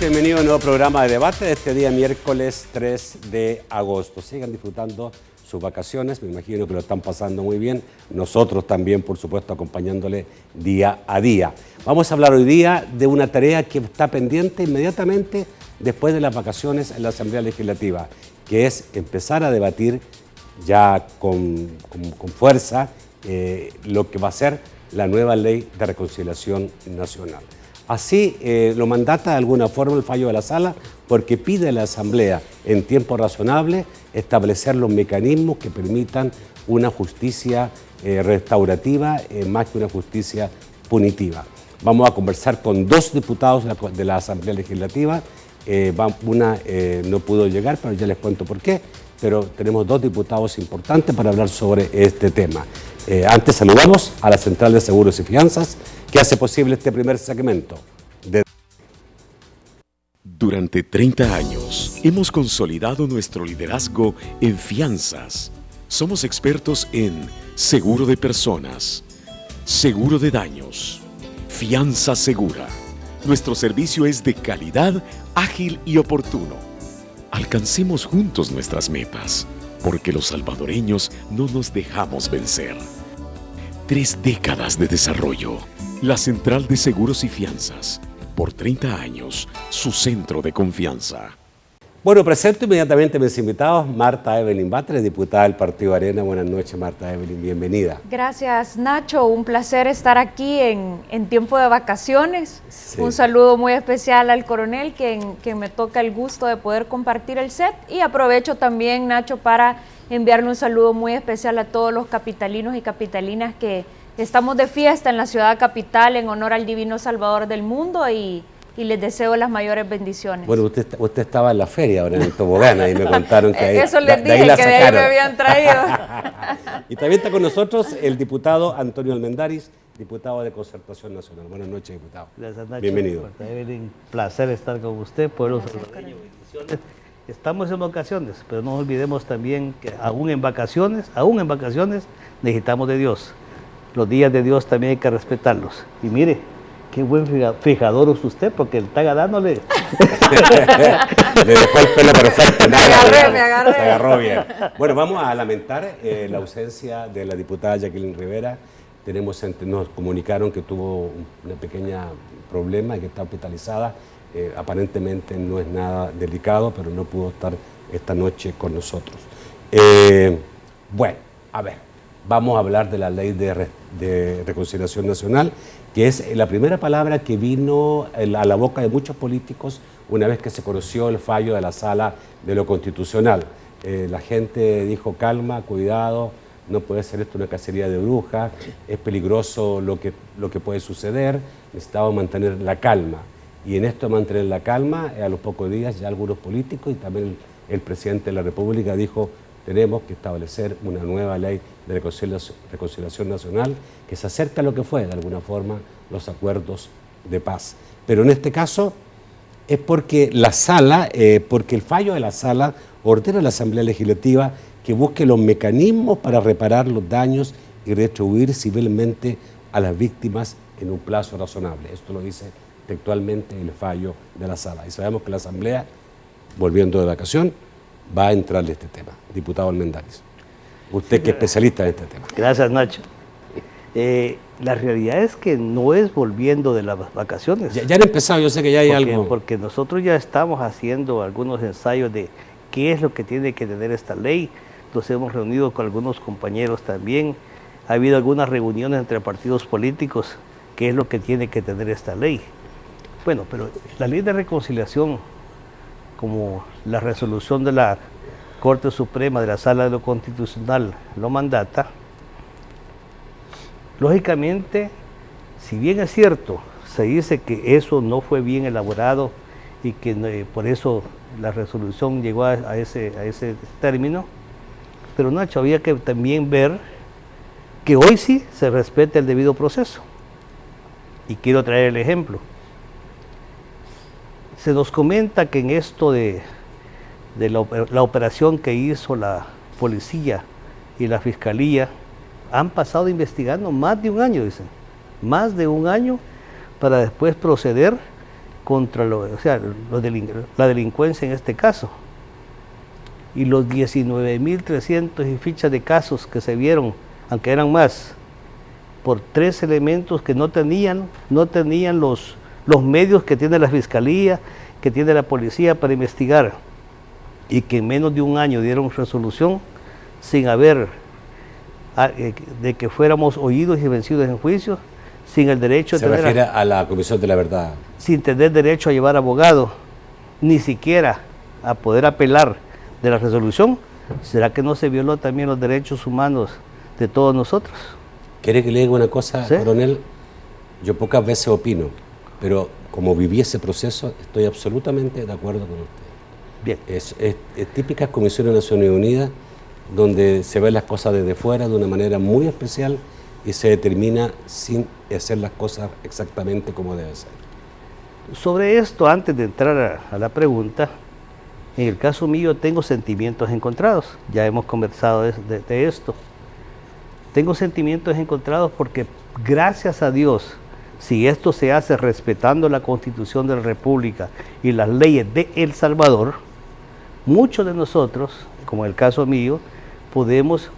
bienvenidos a un nuevo programa de debate de este día miércoles 3 de agosto. Sigan disfrutando sus vacaciones, me imagino que lo están pasando muy bien. Nosotros también, por supuesto, acompañándole día a día. Vamos a hablar hoy día de una tarea que está pendiente inmediatamente después de las vacaciones en la Asamblea Legislativa, que es empezar a debatir ya con fuerza lo que va a ser la nueva Ley de Reconciliación Nacional. Así lo mandata de alguna forma el fallo de la Sala, porque pide a la Asamblea en tiempo razonable establecer los mecanismos que permitan una justicia restaurativa más que una justicia punitiva. Vamos a conversar con dos diputados de la Asamblea Legislativa. Una no pudo llegar, pero ya les cuento por qué. Pero tenemos dos diputados importantes para hablar sobre este tema. Antes saludamos a la Central de Seguros y Fianzas, que hace posible este primer segmento. Durante 30 años hemos consolidado nuestro liderazgo en fianzas. Somos expertos en seguro de personas, seguro de daños, fianza segura. Nuestro servicio es de calidad, ágil y oportuno. Alcancemos juntos nuestras metas, porque los salvadoreños no nos dejamos vencer. 3 décadas de desarrollo. La Central de Seguros y Fianzas. Por 30 años, su centro de confianza. Bueno, presento inmediatamente a mis invitados. Marta Evelyn Batres, diputada del Partido Arena. Buenas noches, Marta Evelyn, bienvenida. Gracias, Nacho. Un placer estar aquí en tiempo de vacaciones. Sí. Un saludo muy especial al coronel, que me toca el gusto de poder compartir el set. Y aprovecho también, Nacho, para enviarle un saludo muy especial a todos los capitalinos y capitalinas que estamos de fiesta en la ciudad capital en honor al Divino Salvador del mundo y les deseo las mayores bendiciones. Bueno, usted estaba en la feria ahora en el tobogán y me contaron que ahí, eso les dije, que de ahí me habían traído. Y también está con nosotros el diputado Antonio Almendaris, diputado de Concertación Nacional. Buenas noches, diputado. Gracias, Nacho. Bienvenido. Marta Evelyn, placer estar con usted, pueblo salvadoreño, bendiciones. Estamos en vacaciones, pero no olvidemos también que aún en vacaciones, necesitamos de Dios. Los días de Dios también hay que respetarlos. Y mire, qué buen fijador es usted, porque el está ganándole. Le dejó el pelo perfecto. Me agarré. Se agarró bien. Bueno, vamos a lamentar la ausencia de la diputada Jacqueline Rivera. Nos comunicaron que tuvo una pequeña problema y que está hospitalizada. Aparentemente no es nada delicado, pero no pudo estar esta noche con nosotros. Bueno, a ver, vamos a hablar de la Ley de Reconciliación Nacional, que es la primera palabra que vino a la boca de muchos políticos una vez que se conoció el fallo de la Sala de lo Constitucional. La gente dijo calma, cuidado, no puede ser esto una cacería de brujas, es peligroso lo que puede suceder, necesitamos mantener la calma. Y en esto de mantener la calma, a los pocos días ya algunos políticos y también el presidente de la República dijo: tenemos que establecer una nueva ley de reconciliación nacional que se acerque a lo que fue, de alguna forma, los acuerdos de paz. Pero en este caso es porque la Sala, porque el fallo de la Sala ordena a la Asamblea Legislativa que busque los mecanismos para reparar los daños y retribuir civilmente a las víctimas en un plazo razonable. Esto lo dice textualmente el fallo de la Sala. Y sabemos que la Asamblea, volviendo de vacación, va a entrarle este tema. Diputado Almendaris, usted que es especialista en este tema. Gracias, Nacho. La realidad es que no es volviendo de las vacaciones. Ya han empezado, yo sé que ya hay algo. Porque nosotros ya estamos haciendo algunos ensayos de qué es lo que tiene que tener esta ley. Nos hemos reunido con algunos compañeros también. Ha habido algunas reuniones entre partidos políticos, qué es lo que tiene que tener esta ley. Bueno, pero la ley de reconciliación, como la resolución de la Corte Suprema de la Sala de lo Constitucional lo mandata, lógicamente, si bien es cierto, se dice que eso no fue bien elaborado y que por eso la resolución llegó a ese término, pero Nacho, había que también ver que hoy sí se respete el debido proceso. Y quiero traer el ejemplo. Se nos comenta que en esto de la operación que hizo la policía y la fiscalía, han pasado investigando más de un año, dicen, más de un año, para después proceder contra la delincuencia en este caso. Y los 19.300 y fichas de casos que se vieron, aunque eran más, por 3 elementos que no tenían los medios que tiene la Fiscalía, que tiene la Policía para investigar, y que en menos de un año dieron resolución sin haber de que fuéramos oídos y vencidos en juicio, sin el derecho Se refiere a la Comisión de la Verdad. Sin tener derecho a llevar abogado, ni siquiera a poder apelar de la resolución. ¿Será que no se violó también los derechos humanos de todos nosotros? ¿Quiere que le diga una cosa, ¿Sí? coronel? Yo pocas veces opino, pero como viví ese proceso, estoy absolutamente de acuerdo con usted. Bien. Es típicas comisiones de Naciones Unidas, donde se ven las cosas desde fuera de una manera muy especial y se determina sin hacer las cosas exactamente como debe ser. Sobre esto, antes de entrar a la pregunta, en el caso mío tengo sentimientos encontrados. Ya hemos conversado de esto. Tengo sentimientos encontrados porque, gracias a Dios, si esto se hace respetando la Constitución de la República y las leyes de El Salvador, muchos de nosotros, como en el caso mío,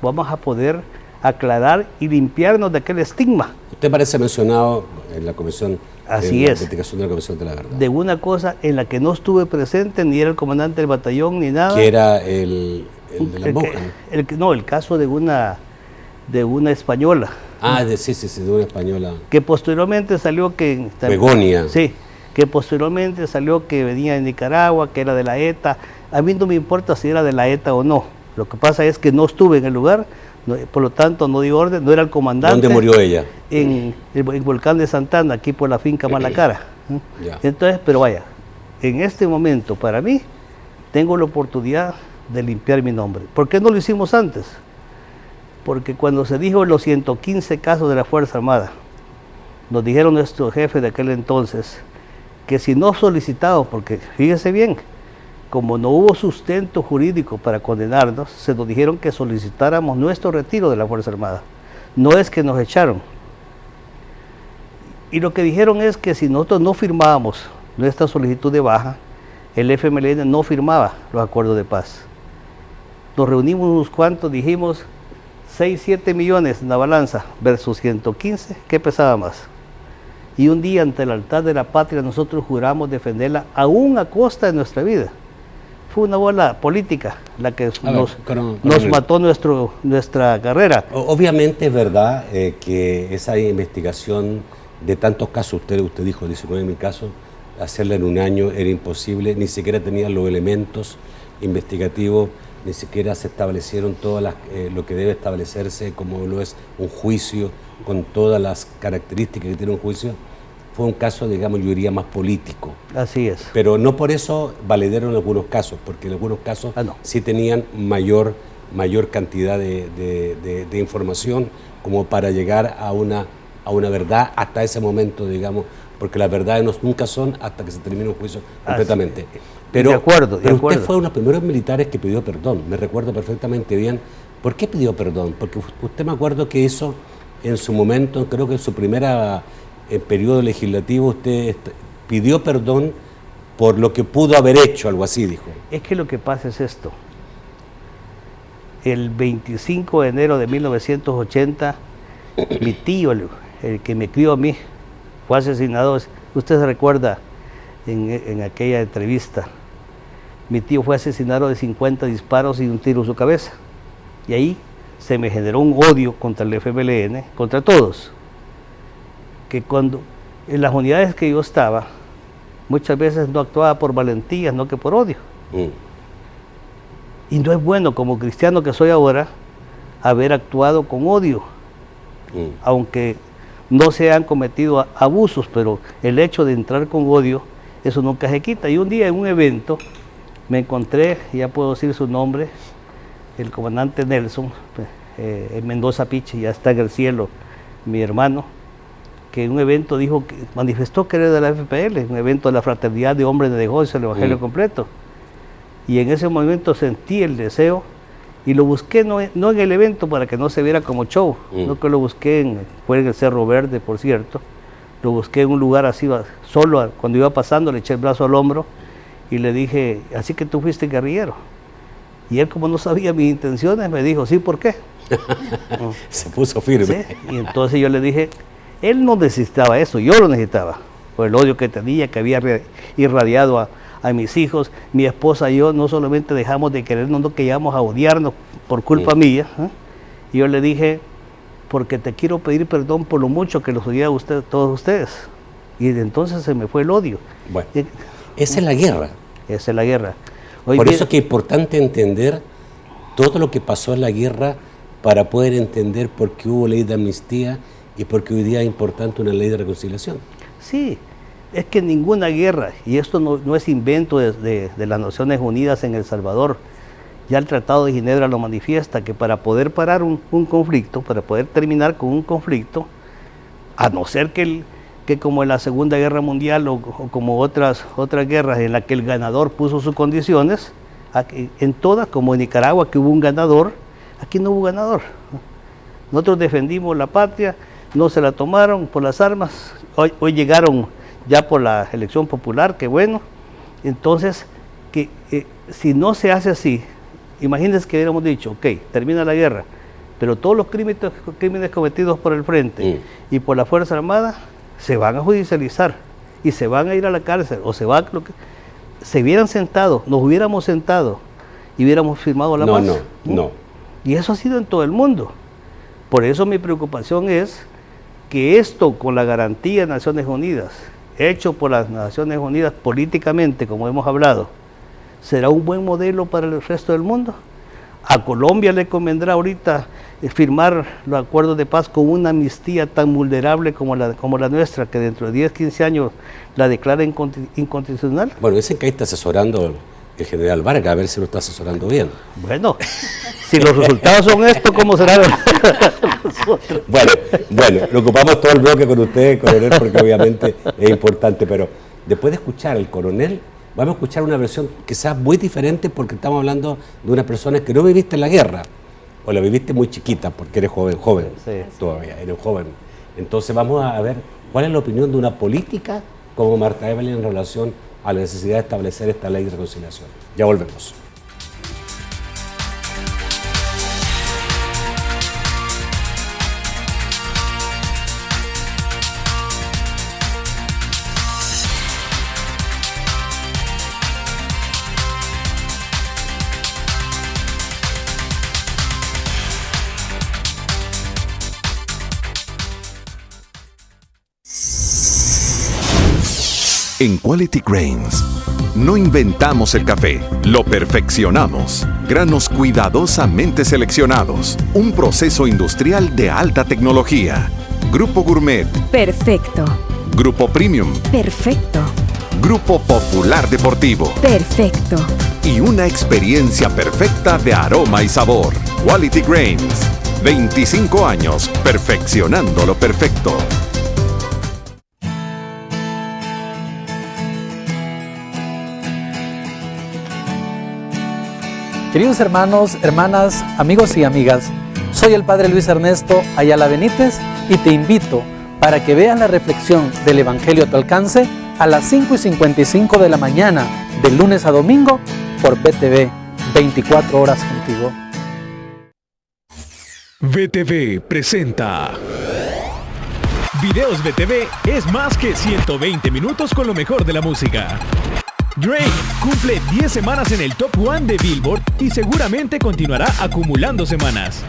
vamos a poder aclarar y limpiarnos de aquel estigma. Usted parece mencionado en la comisión, Así en la es. investigación de la Comisión de la Verdad. De una cosa en la que no estuve presente, ni era el comandante del batallón, ni nada. Que era el de la monja, ¿no? No, el caso de una española. Ah, sí, de una española. Que posteriormente salió que... Begonia. Sí, que posteriormente salió que venía de Nicaragua, que era de la ETA. A mí no me importa si era de la ETA o no. Lo que pasa es que no estuve en el lugar, por lo tanto no di orden, no era el comandante. ¿Dónde murió ella? En el Volcán de Santana, aquí por la finca Malacara. Ya. Entonces, pero vaya, en este momento para mí tengo la oportunidad de limpiar mi nombre. ¿Por qué no lo hicimos antes? Porque cuando se dijo los 115 casos de la Fuerza Armada, nos dijeron nuestros jefes de aquel entonces que si no solicitamos, porque fíjese bien, como no hubo sustento jurídico para condenarnos, se nos dijeron que solicitáramos nuestro retiro de la Fuerza Armada. No es que nos echaron. Y lo que dijeron es que si nosotros no firmábamos nuestra solicitud de baja, el FMLN no firmaba los acuerdos de paz. Nos reunimos unos cuantos, dijimos 6, 7 millones en la balanza versus 115, ¿qué pesaba más? Y un día ante el altar de la patria nosotros juramos defenderla aún a costa de nuestra vida. Fue una bola política la que nos mató nuestra carrera. Obviamente es verdad que esa investigación de tantos casos, usted dijo 19 en mi caso, hacerla en un año era imposible, ni siquiera tenían los elementos investigativos, ni siquiera se establecieron todas lo que debe establecerse, como lo es un juicio, con todas las características que tiene un juicio. Fue un caso, digamos, yo diría más político. Así es. Pero no por eso valedero en algunos casos, porque en algunos casos sí tenían mayor cantidad de información como para llegar a una verdad hasta ese momento, digamos, porque las verdades nunca son hasta que se termine un juicio completamente. Pero, de acuerdo. Usted fue uno de los primeros militares que pidió perdón, me recuerdo perfectamente bien. ¿Por qué pidió perdón? Porque usted me acuerdo que hizo en su momento, creo que en su primera periodo legislativo, usted pidió perdón por lo que pudo haber hecho, algo así dijo. Es que lo que pasa es esto. El 25 de enero de 1980, mi tío, el que me crió a mí, fue asesinado. Usted se recuerda en aquella entrevista. Mi tío fue asesinado de 50 disparos y un tiro en su cabeza. Y ahí se me generó un odio contra el FMLN, contra todos. Que cuando en las unidades que yo estaba, muchas veces no actuaba por valentía, no que por odio. Y no es bueno, como cristiano que soy ahora, haber actuado con odio. Aunque no se han cometido abusos, pero el hecho de entrar con odio, eso nunca se quita. Y un día en un evento me encontré, ya puedo decir su nombre, el comandante Nelson, Mendoza Piche, ya está en el cielo, mi hermano, que en un evento manifestó que era de la FPL, un evento de la Fraternidad de Hombres de Negocios, el Evangelio Completo. Y en ese momento sentí el deseo y lo busqué, no en el evento para que no se viera como show, no que lo busqué, fue en el Cerro Verde, por cierto, lo busqué en un lugar así, solo, cuando iba pasando, le eché el brazo al hombro y le dije, así que tú fuiste guerrillero. Y él, como no sabía mis intenciones, me dijo, sí, ¿por qué? Se puso firme. ¿Sí? Y entonces yo le dije, él no necesitaba eso, yo lo necesitaba, por el odio que tenía, que había irradiado a mis hijos. Mi esposa y yo no solamente dejamos de querernos, no que llegamos a odiarnos por culpa mía. Y yo le dije, porque te quiero pedir perdón por lo mucho que los odiaba a todos ustedes. Y de entonces se me fue el odio. Bueno, esa es la guerra. Esa es la guerra. Por eso es que es importante entender todo lo que pasó en la guerra para poder entender por qué hubo ley de amnistía y por qué hoy día es importante una ley de reconciliación. Sí, es que ninguna guerra, y esto no es invento de las Naciones Unidas en El Salvador, ya el Tratado de Ginebra lo manifiesta, que para poder parar un conflicto, para poder terminar con un conflicto, a no ser que como en la Segunda Guerra Mundial o como otras guerras en las que el ganador puso sus condiciones, en todas, como en Nicaragua, que hubo un ganador, aquí no hubo ganador. Nosotros defendimos la patria, no se la tomaron por las armas, hoy llegaron ya por la elección popular, que bueno. Entonces, si no se hace así, imagínense que hubiéramos dicho, ok, termina la guerra, pero todos los crímenes cometidos por el Frente y por la Fuerza Armada se van a judicializar y se van a ir a la cárcel, o se hubieran sentado, nos hubiéramos sentado y hubiéramos firmado la paz. No. Y eso ha sido en todo el mundo. Por eso mi preocupación es que esto, con la garantía de Naciones Unidas, hecho por las Naciones Unidas políticamente, como hemos hablado, ¿será un buen modelo para el resto del mundo? A Colombia le convendrá ahorita firmar los acuerdos de paz con una amnistía tan vulnerable como la nuestra, que dentro de 10, 15 años la declara inconstitucional. Bueno, dicen que ahí está asesorando el general Vargas, a ver si lo está asesorando bien. Bueno, si los resultados son estos, ¿cómo será? Bueno, lo ocupamos todo el bloque con usted, coronel, porque obviamente es importante, pero después de escuchar al coronel, vamos a escuchar una versión quizás muy diferente, porque estamos hablando de una persona que no viviste en la guerra, o la viviste muy chiquita, porque eres joven, sí. Todavía, eres joven. Entonces vamos a ver cuál es la opinión de una política como Marta Evelyn en relación a la necesidad de establecer esta ley de reconciliación. Ya volvemos. En Quality Grains, no inventamos el café, lo perfeccionamos. Granos cuidadosamente seleccionados. Un proceso industrial de alta tecnología. Grupo Gourmet. Perfecto. Grupo Premium. Perfecto. Grupo Popular Deportivo. Perfecto. Y una experiencia perfecta de aroma y sabor. Quality Grains. 25 años perfeccionando lo perfecto. Queridos hermanos, hermanas, amigos y amigas, soy el Padre Luis Ernesto Ayala Benítez y te invito para que veas la reflexión del Evangelio a tu alcance a las 5:55 de la mañana, de lunes a domingo, por BTV, 24 horas contigo. BTV presenta Videos BTV es más que 120 minutos con lo mejor de la música. Drake cumple 10 semanas en el Top 1 de Billboard y seguramente continuará acumulando semanas.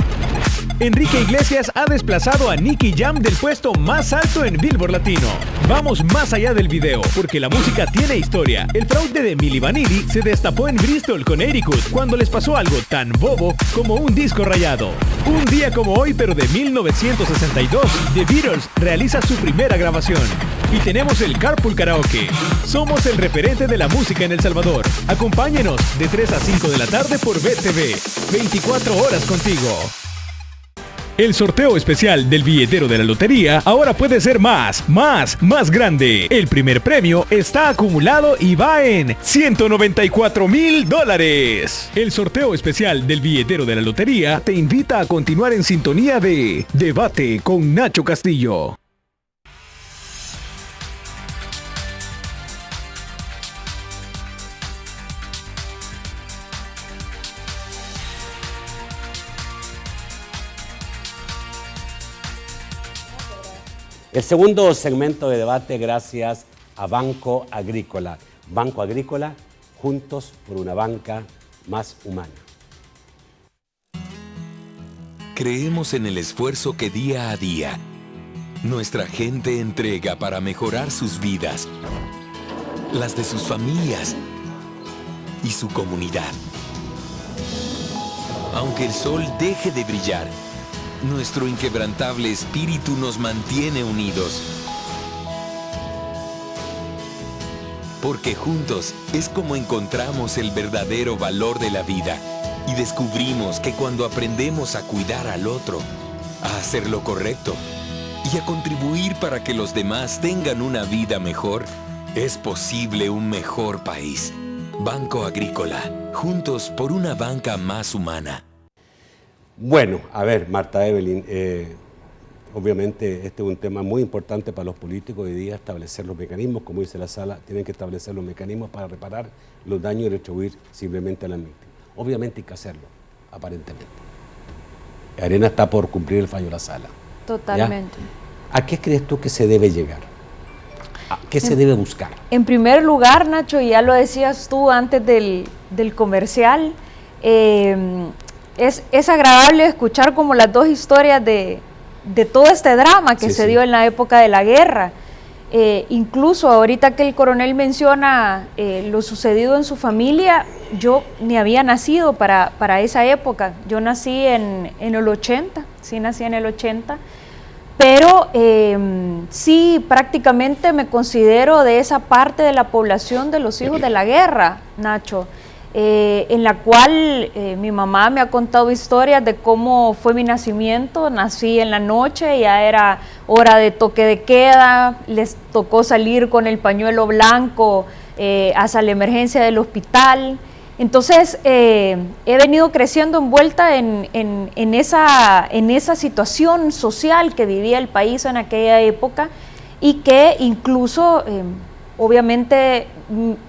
Enrique Iglesias ha desplazado a Nicky Jam del puesto más alto en Billboard Latino. Vamos más allá del video, porque la música tiene historia. El fraude de Milli Vanilli se destapó en Bristol, Connecticut, cuando les pasó algo tan bobo como un disco rayado. Un día como hoy, pero de 1962, The Beatles realiza su primera grabación. Y tenemos el Carpool Karaoke. Somos el referente de la música en El Salvador. Acompáñenos de 3 a 5 de la tarde por BTV. 24 horas contigo. El sorteo especial del billetero de la lotería ahora puede ser más grande. El primer premio está acumulado y va en $194,000. El sorteo especial del billetero de la lotería te invita a continuar en sintonía de Debate con Nacho Castillo. El segundo segmento de debate gracias a Banco Agrícola. Banco Agrícola, juntos por una banca más humana. Creemos en el esfuerzo que día a día nuestra gente entrega para mejorar sus vidas, las de sus familias y su comunidad. Aunque el sol deje de brillar, nuestro inquebrantable espíritu nos mantiene unidos. Porque juntos es como encontramos el verdadero valor de la vida y descubrimos que cuando aprendemos a cuidar al otro, a hacer lo correcto y a contribuir para que los demás tengan una vida mejor, es posible un mejor país. Banco Agrícola, juntos por una banca más humana. Bueno, a ver, Marta Evelyn, obviamente este es un tema muy importante para los políticos hoy día, establecer los mecanismos, como dice la sala, tienen que establecer los mecanismos para reparar los daños y retribuir simplemente a las víctimas. Obviamente hay que hacerlo, aparentemente. Arena está por cumplir el fallo de la sala. Totalmente. ¿Ya? ¿A qué crees tú que se debe llegar? ¿A qué se debe buscar? En primer lugar, Nacho, y ya lo decías tú antes del comercial, es agradable escuchar como las dos historias de todo este drama que se dio en la época de la guerra. Incluso ahorita que el coronel menciona lo sucedido en su familia, yo ni había nacido para esa época. Yo nací en el 80, sí nací en el 80, pero sí prácticamente me considero de esa parte de la población de los hijos de la guerra, Nacho. En la cual mi mamá me ha contado historias de cómo fue mi nacimiento. Nací en la noche, ya era hora de toque de queda, les tocó salir con el pañuelo blanco hasta la emergencia del hospital. Entonces he venido creciendo envuelta en esa situación social que vivía el país en aquella época y que incluso obviamente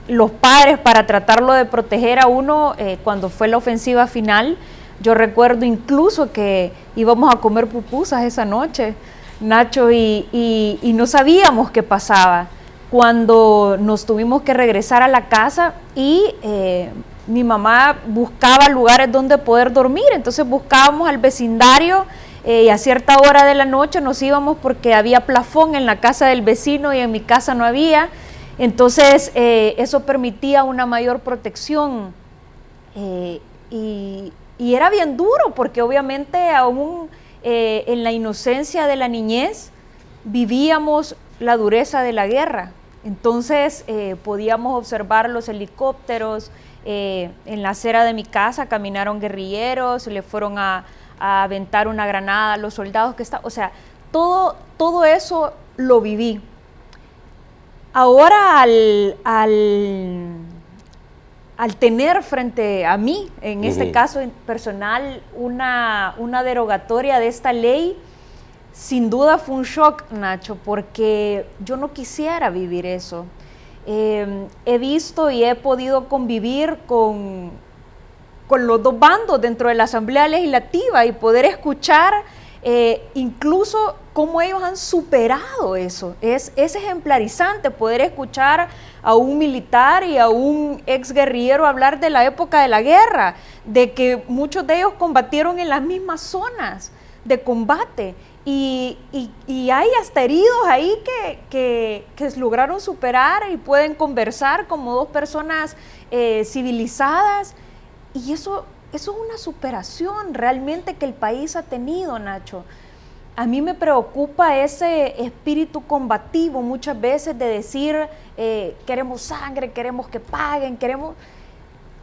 los padres, para tratarlo de proteger a uno, cuando fue la ofensiva final, yo recuerdo incluso que íbamos a comer pupusas esa noche, Nacho, y no sabíamos qué pasaba. Cuando nos tuvimos que regresar a la casa y mi mamá buscaba lugares donde poder dormir, entonces buscábamos al vecindario y a cierta hora de la noche nos íbamos porque había plafón en la casa del vecino y en mi casa no había. Entonces eso permitía una mayor protección y era bien duro porque obviamente aún en la inocencia de la niñez vivíamos la dureza de la guerra. Entonces podíamos observar los helicópteros, en la acera de mi casa caminaron guerrilleros, le fueron a aventar una granada a los soldados que estaban, o sea, todo eso lo viví. Ahora al tener frente a mí, en este caso personal, una derogatoria de esta ley, sin duda fue un shock, Nacho, porque yo no quisiera vivir eso. He visto y he podido convivir con los dos bandos dentro de la Asamblea Legislativa y poder escuchar incluso cómo ellos han superado eso. Es ejemplarizante poder escuchar a un militar y a un exguerrillero hablar de la época de la guerra, de que muchos de ellos combatieron en las mismas zonas de combate y hay hasta heridos ahí que lograron superar y pueden conversar como dos personas civilizadas, y eso es una superación realmente que el país ha tenido, Nacho. A mí me preocupa ese espíritu combativo muchas veces de decir queremos sangre, queremos que paguen, queremos...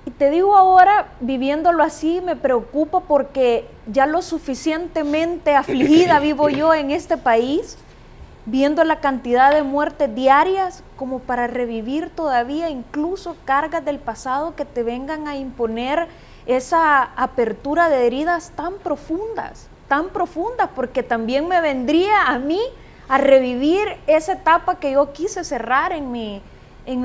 Y te digo ahora, viviéndolo así, me preocupa porque ya lo suficientemente afligida vivo yo en este país, viendo la cantidad de muertes diarias como para revivir todavía incluso cargas del pasado que te vengan a imponer esa apertura de heridas tan profundas, porque también me vendría a mí a revivir esa etapa que yo quise cerrar en mi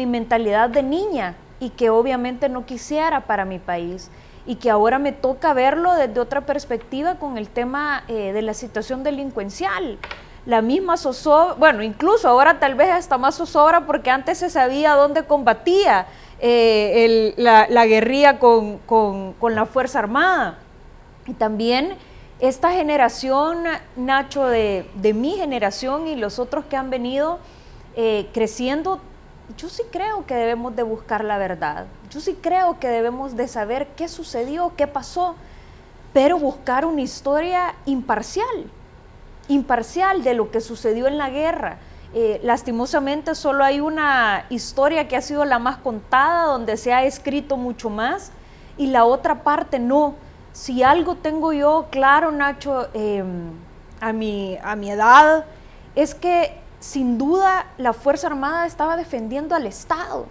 mentalidad de niña y que obviamente no quisiera para mi país, y que ahora me toca verlo desde otra perspectiva con el tema de la situación delincuencial. la misma zozobra, bueno, incluso ahora tal vez hasta más zozobra porque antes se sabía dónde combatía la guerrilla con la Fuerza Armada. Y también esta generación, Nacho, de mi generación y los otros que han venido creciendo, yo sí creo que debemos de buscar la verdad. Yo sí creo que debemos de saber qué sucedió, qué pasó, pero buscar una historia imparcial de lo que sucedió en la guerra. Lastimosamente solo hay una historia que ha sido la más contada, donde se ha escrito mucho más, y la otra parte no. Si algo tengo yo claro, Nacho, a mi edad, es que sin duda la Fuerza Armada estaba defendiendo al Estado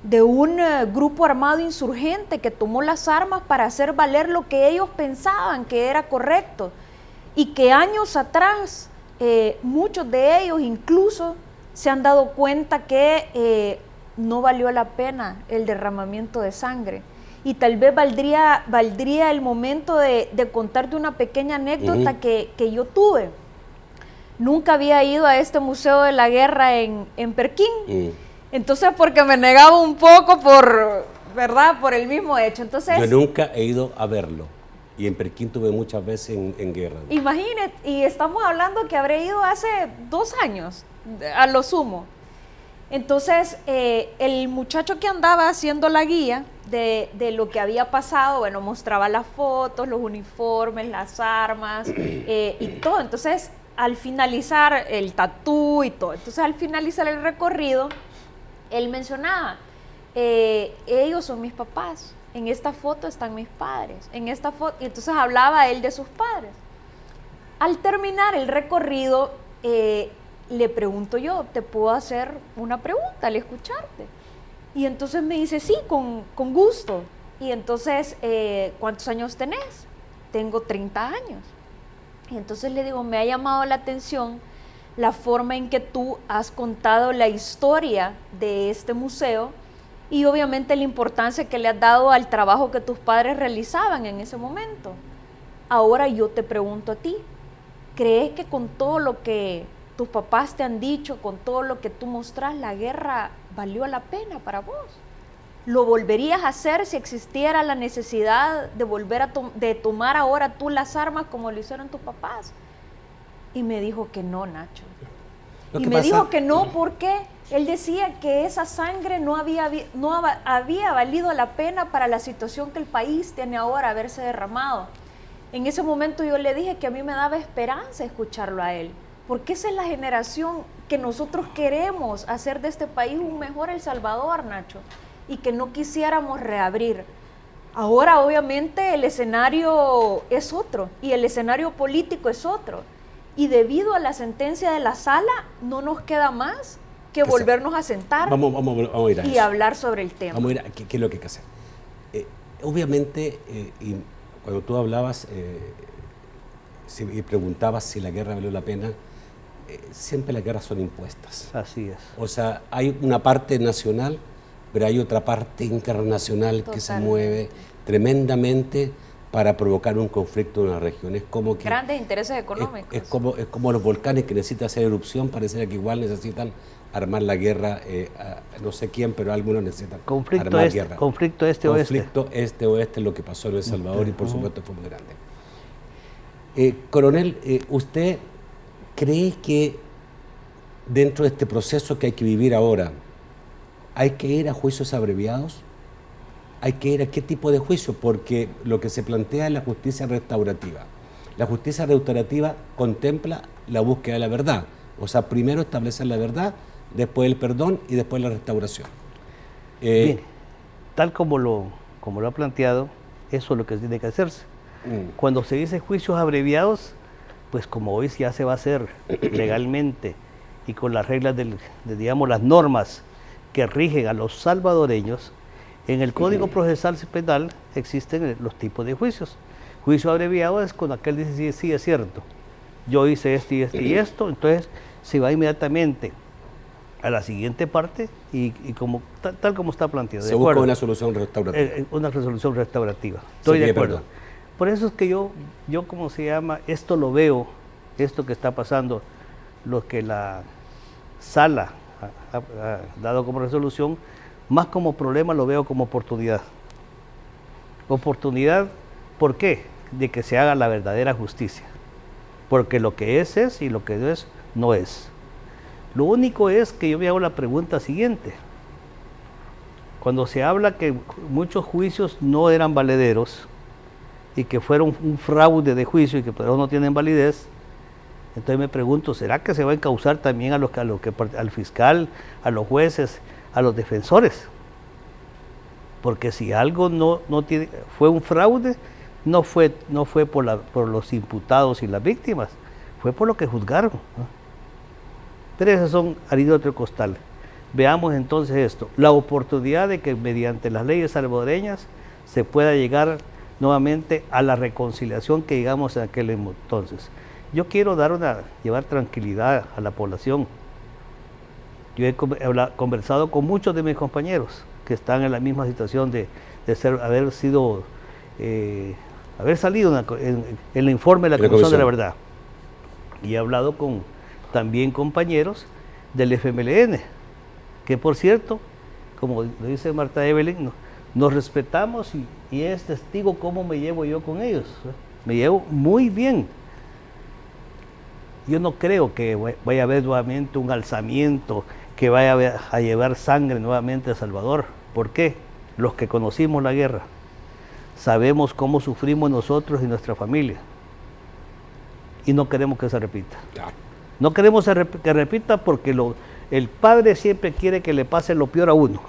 de un grupo armado insurgente que tomó las armas para hacer valer lo que ellos pensaban que era correcto, y que años atrás muchos de ellos incluso se han dado cuenta que no valió la pena el derramamiento de sangre. Y tal vez valdría el momento de contarte una pequeña anécdota que yo tuve. Nunca había ido a este Museo de la Guerra en Perquín. Entonces, porque me negaba un poco por el mismo hecho. Entonces, yo nunca he ido a verlo. Y en Perquín tuve muchas veces en guerra. Imagínate, y estamos hablando que habré ido hace 2 años, a lo sumo. Entonces, el muchacho que andaba haciendo la guía de lo que había pasado, bueno, mostraba las fotos, los uniformes, las armas y todo. Entonces, al finalizar el tatú y todo, entonces al finalizar el recorrido, él mencionaba, ellos son mis papás, en esta foto están mis padres, en esta foto, y entonces hablaba él de sus padres. Al terminar el recorrido, le pregunto yo, ¿te puedo hacer una pregunta al escucharte? Y entonces me dice, sí, con gusto. Y entonces, ¿cuántos años tenés? Tengo 30 años. Y entonces le digo, me ha llamado la atención la forma en que tú has contado la historia de este museo y obviamente la importancia que le has dado al trabajo que tus padres realizaban en ese momento. Ahora yo te pregunto a ti, ¿crees que con todo lo que tus papás te han dicho, con todo lo que tú mostrás, la guerra valió la pena para vos? ¿Lo volverías a hacer si existiera la necesidad de volver de tomar ahora tú las armas como lo hicieron tus papás? Y me dijo que no, Nacho. Y me dijo que no porque él decía que esa sangre no había valido la pena para la situación que el país tiene ahora, haberse derramado. En ese momento yo le dije que a mí me daba esperanza escucharlo a él, porque esa es la generación que nosotros queremos hacer de este país un mejor El Salvador, Nacho, y que no quisiéramos reabrir. Ahora obviamente el escenario es otro y el escenario político es otro, y debido a la sentencia de la sala no nos queda más que volvernos a sentar vamos a ir a y eso. hablar sobre el tema. Vamos a ir a qué es lo que hay que hacer. Obviamente, y cuando tú hablabas y preguntabas si la guerra valió la pena, siempre las guerras son impuestas. Así es. O sea, hay una parte nacional, pero hay otra parte internacional que se mueve tremendamente para provocar un conflicto en la región. Es como que grandes intereses económicos. Es como los volcanes que necesitan hacer erupción, parece que igual necesitan armar la guerra, no sé quién, pero algunos necesitan armar guerra. Conflicto este-oeste. Conflicto este-oeste es lo que pasó en El Salvador y por supuesto fue muy grande. Coronel, ¿usted cree que dentro de este proceso que hay que vivir ahora, hay que ir a juicios abreviados? ¿Hay que ir a qué tipo de juicio? Porque lo que se plantea es la justicia restaurativa. La justicia restaurativa contempla la búsqueda de la verdad. O sea, primero establecer la verdad, después el perdón y después la restauración. Bien, tal como lo ha planteado, eso es lo que tiene que hacerse. Cuando se dice juicios abreviados, pues como hoy ya se va a hacer legalmente y con las reglas digamos, las normas que rigen a los salvadoreños, en el Código Procesal Penal existen los tipos de juicios. Juicio abreviado es cuando aquel dice, sí, es cierto, yo hice esto y esto y esto, entonces se va inmediatamente a la siguiente parte y como tal como está planteado. Se busca una solución restaurativa. Una resolución restaurativa. Estoy de acuerdo. Perdón. Por eso es que yo como se llama, esto lo veo, esto que está pasando, lo que la sala ha dado como resolución, más como problema lo veo como oportunidad. Oportunidad, ¿por qué? De que se haga la verdadera justicia. Porque lo que es y lo que no es, no es. Lo único es que yo me hago la pregunta siguiente. Cuando se habla que muchos juicios no eran valederos y que fueron un fraude de juicio y que por eso no tienen validez, entonces me pregunto, ¿será que se va a encauzar también al fiscal, a los jueces, a los defensores? Porque si algo fue un fraude, no fue por los imputados y las víctimas, fue por lo que juzgaron, ¿no? Pero esas son harinas de otro costal. Veamos entonces esto, la oportunidad de que mediante las leyes salvadoreñas se pueda llegar nuevamente a la reconciliación que llegamos en aquel entonces. Yo quiero llevar tranquilidad a la población. Yo he conversado con muchos de mis compañeros que están en la misma situación de haber salido en el informe de la Comisión de la Verdad. Y he hablado con también compañeros del FMLN, que por cierto, como lo dice Marta Evelyn, nos respetamos y es testigo cómo me llevo yo con ellos. Me llevo muy bien. Yo no creo que vaya a haber nuevamente un alzamiento, que vaya a llevar sangre nuevamente a Salvador. ¿Por qué? Los que conocimos la guerra sabemos cómo sufrimos nosotros y nuestra familia. Y no queremos que se repita. No queremos que repita porque el padre siempre quiere que le pase lo peor a uno,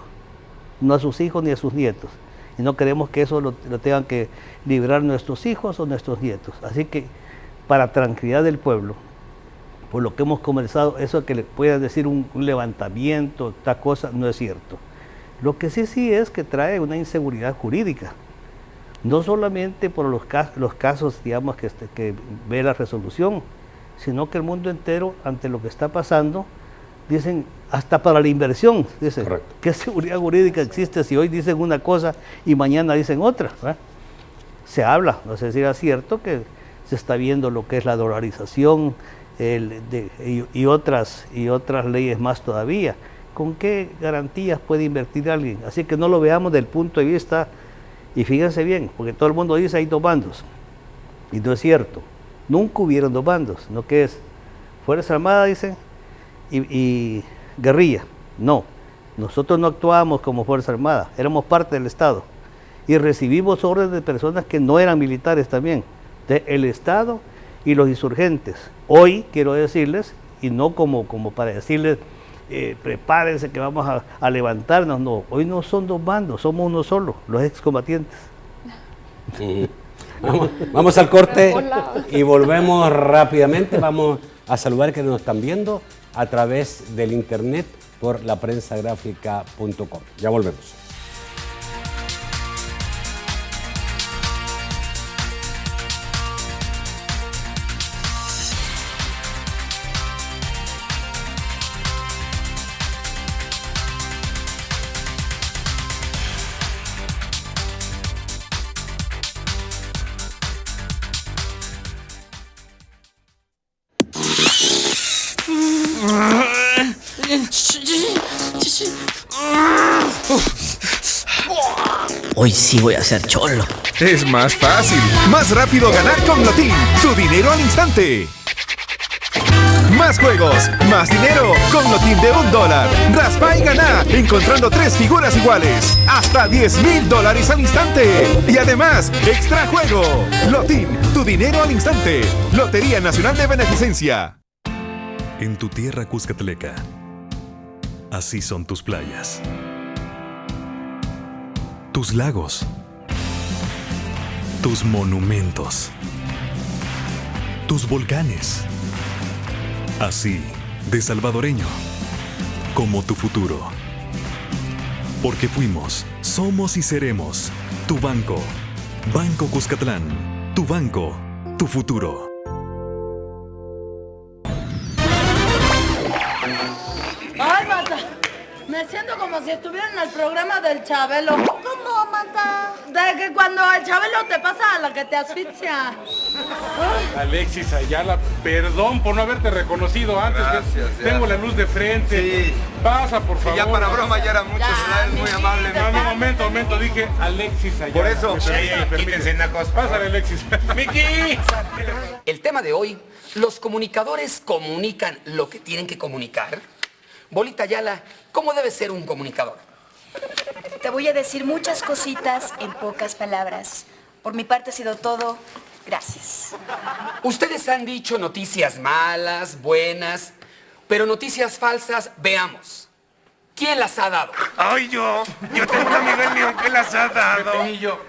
no a sus hijos ni a sus nietos. Y no queremos que eso lo tengan que librar nuestros hijos o nuestros nietos. Así que, para tranquilidad del pueblo, por lo que hemos conversado, eso que le puedan decir un levantamiento, esta cosa, no es cierto. Lo que sí es que trae una inseguridad jurídica. No solamente por los casos, digamos, que ve la resolución, sino que el mundo entero, ante lo que está pasando, dicen, hasta para la inversión, dicen, ¿qué seguridad jurídica existe si hoy dicen una cosa y mañana dicen otra? ¿Verdad? Se habla, no sé si era cierto, que se está viendo lo que es la dolarización y otras leyes más todavía. ¿Con qué garantías puede invertir alguien? Así que no lo veamos del punto de vista, y fíjense bien, porque todo el mundo dice hay dos bandos, y no es cierto, nunca hubieron dos bandos, ¿no? ¿Qué es? Fuerza Armada, dicen, y guerrilla. No, nosotros no actuábamos como Fuerza Armada, éramos parte del Estado, y recibimos órdenes de personas que no eran militares también, del Estado y los insurgentes. Hoy quiero decirles, y no como para decirles, prepárense que vamos a levantarnos, no, hoy no son dos bandos, somos uno solo, los excombatientes. Vamos al corte y volvemos rápidamente. Vamos a saludar que nos están viendo a través del internet por laprensagráfica.com. Ya volvemos. Hoy sí voy a ser cholo. Es más fácil, más rápido ganar con Lotín, tu dinero al instante. Más juegos, más dinero con Lotín de $1. Raspa y gana, encontrando 3 figuras iguales. Hasta $10,000 al instante. Y además, extra juego. Lotín, tu dinero al instante. Lotería Nacional de Beneficencia. En tu tierra cuscatleca, así son tus playas, tus lagos, tus monumentos, tus volcanes. Así de salvadoreño como tu futuro. Porque fuimos, somos y seremos tu banco. Banco Cuscatlán, tu banco, tu futuro. Ay, Marta, me siento como si estuviera en el programa del Chabelo. ¿Cómo, Marta? De que cuando el Chabelo te pasa a la que te asfixia. Alexis Ayala, perdón por no haberte reconocido antes. Gracias, tengo la luz de frente. Sí. Pasa, por favor. Ya para broma ya era mucho, es muy amable. No, momento, dije Alexis Ayala. Por eso, quítense una cosa. Pásale, Alexis. ¡Miki! El tema de hoy, ¿los comunicadores comunican lo que tienen que comunicar? Bolita Ayala, ¿cómo debe ser un comunicador? Te voy a decir muchas cositas en pocas palabras. Por mi parte ha sido todo. Gracias. Ustedes han dicho noticias malas, buenas, pero noticias falsas, veamos. ¿Quién las ha dado? ¡Ay, yo! Yo tengo un amigo mío que las ha dado.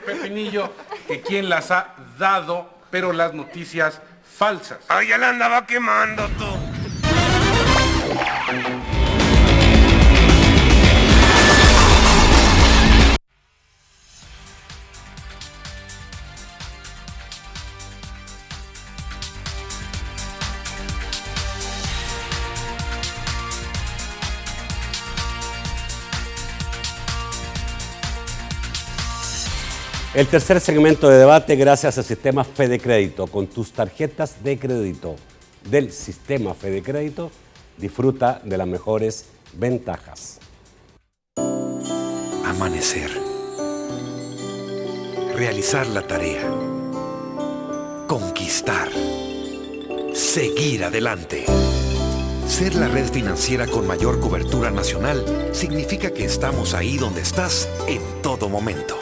Pepinillo, que quién las ha dado, pero las noticias falsas. ¡Ay, ya la andaba quemando tú! El tercer segmento de debate gracias al sistema Fede Crédito. Con tus tarjetas de crédito del sistema Fede Crédito, disfruta de las mejores ventajas. Amanecer. Realizar la tarea. Conquistar. Seguir adelante. Ser la red financiera con mayor cobertura nacional significa que estamos ahí donde estás en todo momento.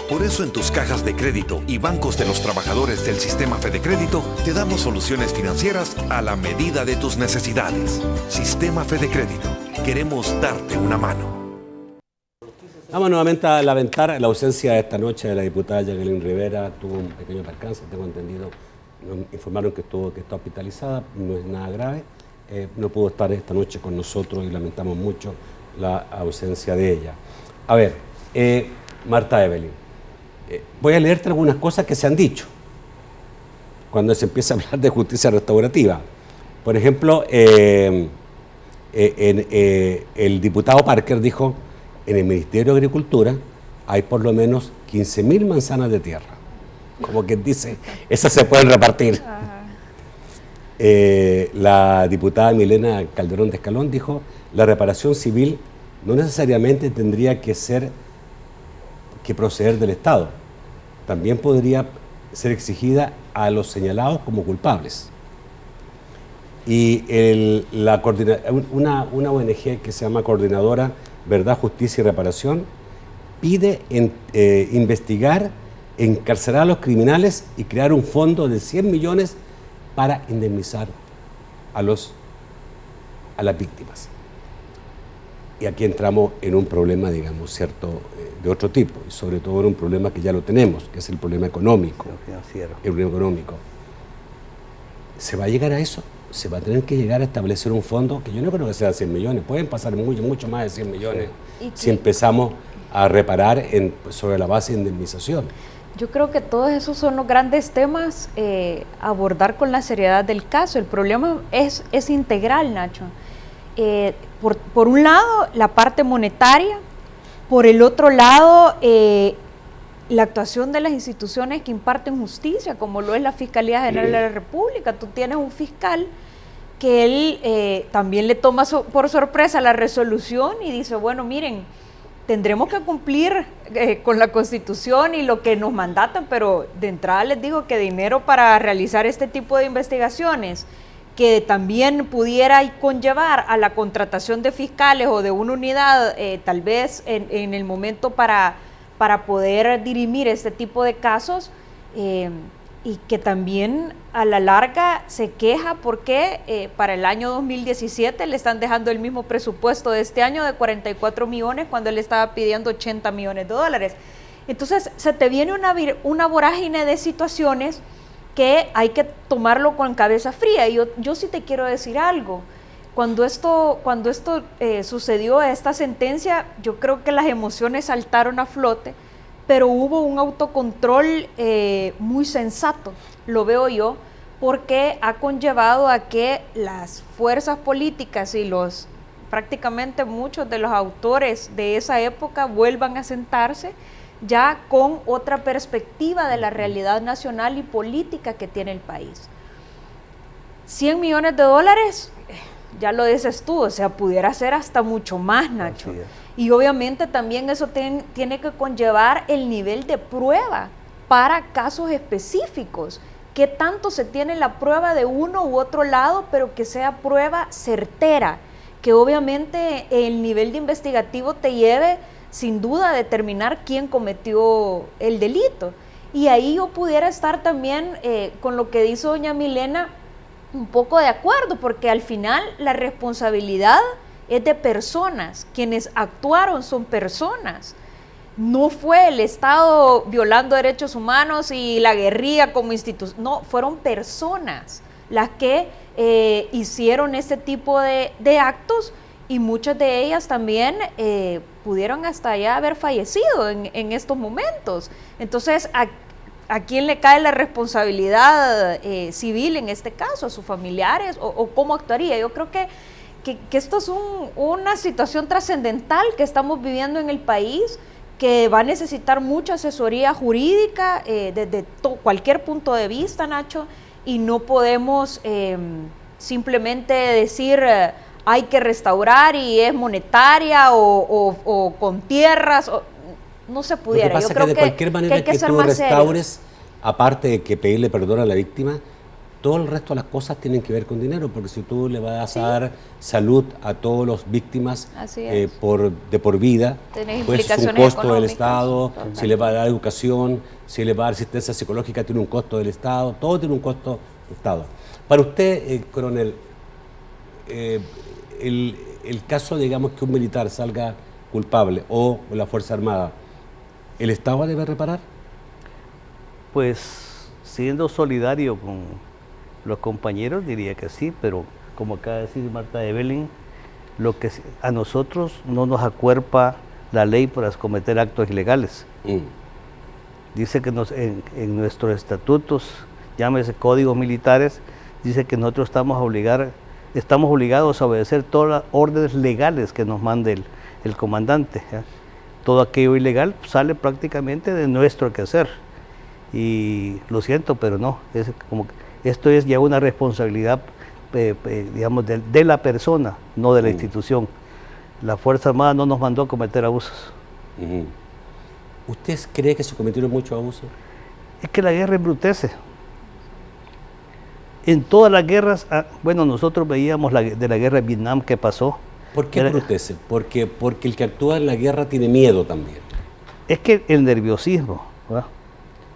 Por eso en tus cajas de crédito y bancos de los trabajadores del sistema Fede Crédito te damos soluciones financieras a la medida de tus necesidades. Sistema Fede Crédito. Queremos darte una mano. Vamos nuevamente a lamentar la ausencia de esta noche de la diputada Jacqueline Rivera. Tuvo un pequeño percance, tengo entendido. Nos informaron que está hospitalizada, no es nada grave. No pudo estar esta noche con nosotros y lamentamos mucho la ausencia de ella. A ver, Marta Evelyn, voy a leerte algunas cosas que se han dicho cuando se empieza a hablar de justicia restaurativa. Por ejemplo, el diputado Parker dijo, en el Ministerio de Agricultura hay por lo menos 15.000 manzanas de tierra. Como quien dice, esas se pueden repartir. La diputada Milena Calderón de Escalón dijo, la reparación civil no necesariamente tendría que proceder del Estado, también podría ser exigida a los señalados como culpables. Y una ONG que se llama Coordinadora Verdad, Justicia y Reparación pide investigar, encarcelar a los criminales y crear un fondo de 100 millones para indemnizar a las víctimas. Y aquí entramos en un problema, digamos, cierto, de otro tipo, y sobre todo en un problema que ya lo tenemos, que es el problema económico. Financiero. El problema económico. ¿Se va a llegar a eso? ¿Se va a tener que llegar a establecer un fondo? Que yo no creo que sea 100 millones, pueden pasar mucho más de 100 millones si empezamos a reparar sobre la base de indemnización. Yo creo que todos esos son los grandes temas a abordar con la seriedad del caso. El problema es integral, Nacho. Por un lado, la parte monetaria, por el otro lado, la actuación de las instituciones que imparten justicia, como lo es la Fiscalía General de la República. Tú tienes un fiscal que él también le toma por sorpresa la resolución y dice, bueno, miren, tendremos que cumplir con la Constitución y lo que nos mandatan, pero de entrada les digo que dinero para realizar este tipo de investigaciones, que también pudiera conllevar a la contratación de fiscales o de una unidad, tal vez en el momento para poder dirimir este tipo de casos, y que también a la larga se queja porque para el año 2017 le están dejando el mismo presupuesto de este año de 44 millones cuando él estaba pidiendo 80 millones de dólares. Entonces se te viene una vorágine de situaciones que hay que tomarlo con cabeza fría. Y yo sí te quiero decir algo. Cuando esto sucedió, esta sentencia, yo creo que las emociones saltaron a flote, pero hubo un autocontrol muy sensato, lo veo yo, porque ha conllevado a que las fuerzas políticas y prácticamente muchos de los autores de esa época vuelvan a sentarse, ya con otra perspectiva de la realidad nacional y política que tiene el país. 100 millones de dólares, ya lo dices tú, o sea, pudiera ser hasta mucho más, Nacho. Y obviamente también eso tiene que conllevar el nivel de prueba para casos específicos. ¿Qué tanto se tiene la prueba de uno u otro lado, pero que sea prueba certera? Que obviamente el nivel de investigativo te lleve sin duda a determinar quién cometió el delito. Y ahí yo pudiera estar también con lo que dice doña Milena, un poco de acuerdo, porque al final la responsabilidad es de personas, quienes actuaron son personas. No fue el Estado violando derechos humanos y la guerrilla como institución, no, fueron personas las que hicieron este tipo de actos, y muchas de ellas también pudieron hasta ya haber fallecido en estos momentos. Entonces, ¿a quién le cae la responsabilidad civil en este caso? ¿A sus familiares? ¿O cómo actuaría? Yo creo que esto es una situación trascendental que estamos viviendo en el país, que va a necesitar mucha asesoría jurídica desde cualquier punto de vista, Nacho, y no podemos simplemente decir hay que restaurar y es monetaria o con tierras, no se pudiera. Lo que pasa Yo creo que de cualquier manera que tú restaures, aparte de que pedirle perdón a la víctima, todo el resto de las cosas tienen que ver con dinero, porque si tú le vas a dar salud a todas las víctimas de por vida, pues es un costo del Estado. Total. Si le va a dar educación, si le va a dar asistencia psicológica, tiene un costo del Estado, todo tiene un costo del Estado. Para usted, coronel, el caso, digamos, que un militar salga culpable o la Fuerza Armada, ¿el Estado debe reparar? Pues siendo solidario con los compañeros diría que sí, pero como acaba de decir Marta Evelyn, lo que a nosotros no nos acuerpa la ley para cometer actos ilegales. Dice que en nuestros estatutos, llámese códigos militares, dice que nosotros estamos obligados a obedecer todas las órdenes legales que nos mande el comandante, ¿ya? Todo aquello ilegal sale prácticamente de nuestro quehacer. Y lo siento, pero no, es como que esto es ya una responsabilidad, digamos, de la persona, no de la institución. La Fuerza Armada no nos mandó a cometer abusos. ¿Usted cree que se cometieron muchos abusos? Es que la guerra embrutece. En todas las guerras, bueno, nosotros veíamos de la guerra de Vietnam que pasó. ¿Por qué embrutece? Porque el que actúa en la guerra tiene miedo también. Es que el nerviosismo, ¿verdad?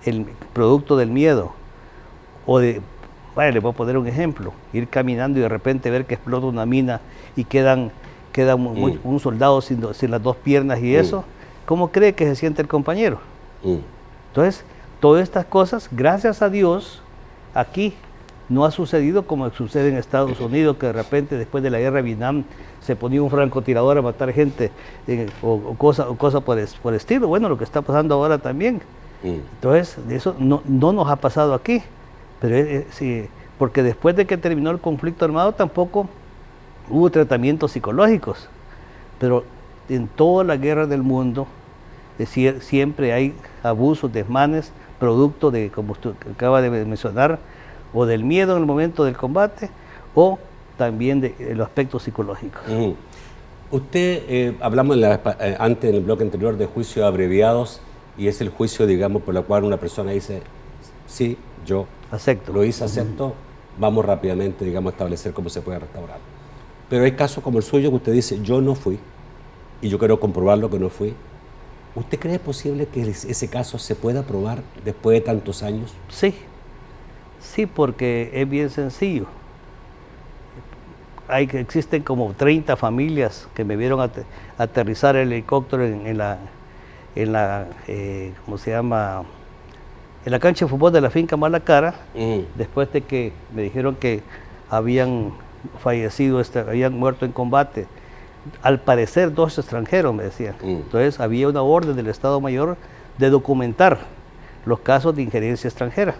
El producto del miedo, o de, vaya, le voy a poner un ejemplo, ir caminando y de repente ver que explota una mina y queda un soldado sin las dos piernas y eso, ¿cómo cree que se siente el compañero? Entonces, todas estas cosas, gracias a Dios, aquí no ha sucedido como sucede en Estados Unidos, que de repente después de la guerra de Vietnam se ponía un francotirador a matar gente o cosa por el estilo. Bueno, lo que está pasando ahora también. Entonces, eso no nos ha pasado aquí, pero sí, porque después de que terminó el conflicto armado tampoco hubo tratamientos psicológicos, pero en toda la guerra del mundo siempre hay abusos, desmanes, producto de, como usted acaba de mencionar, o del miedo en el momento del combate, o también de los aspectos psicológicos. Usted, hablamos antes en el bloque anterior de juicios abreviados, y es el juicio, digamos, por el cual una persona dice, sí, yo acepto. Lo hice, acepto, vamos rápidamente, digamos, a establecer cómo se puede restaurar. Pero hay casos como el suyo que usted dice, yo no fui, y yo quiero comprobarlo que no fui. ¿Usted cree posible que ese caso se pueda probar después de tantos años? Sí, porque es bien sencillo. Existen como 30 familias que me vieron aterrizar el helicóptero en la ¿cómo se llama? En la cancha de fútbol de la finca Malacara, después de que me dijeron que habían fallecido, habían muerto en combate, al parecer 2 extranjeros, me decían. Entonces había una orden del Estado Mayor de documentar los casos de injerencia extranjera.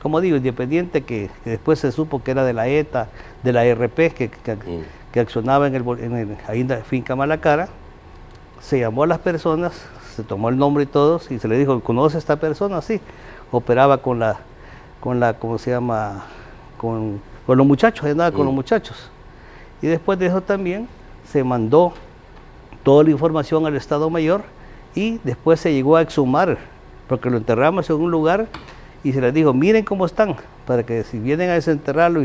Como digo, independiente que después se supo que era de la ETA, de la RP, que accionaba ahí en la finca Malacara, se llamó a las personas, se tomó el nombre y todos, y se le dijo, ¿conoce a esta persona? Sí, operaba con la ¿cómo se llama? Con los muchachos, andaba con los muchachos. Y después de eso también se mandó toda la información al Estado Mayor y después se llegó a exhumar, porque lo enterramos en un lugar y se les dijo, miren cómo están, para que si vienen a desenterrarlo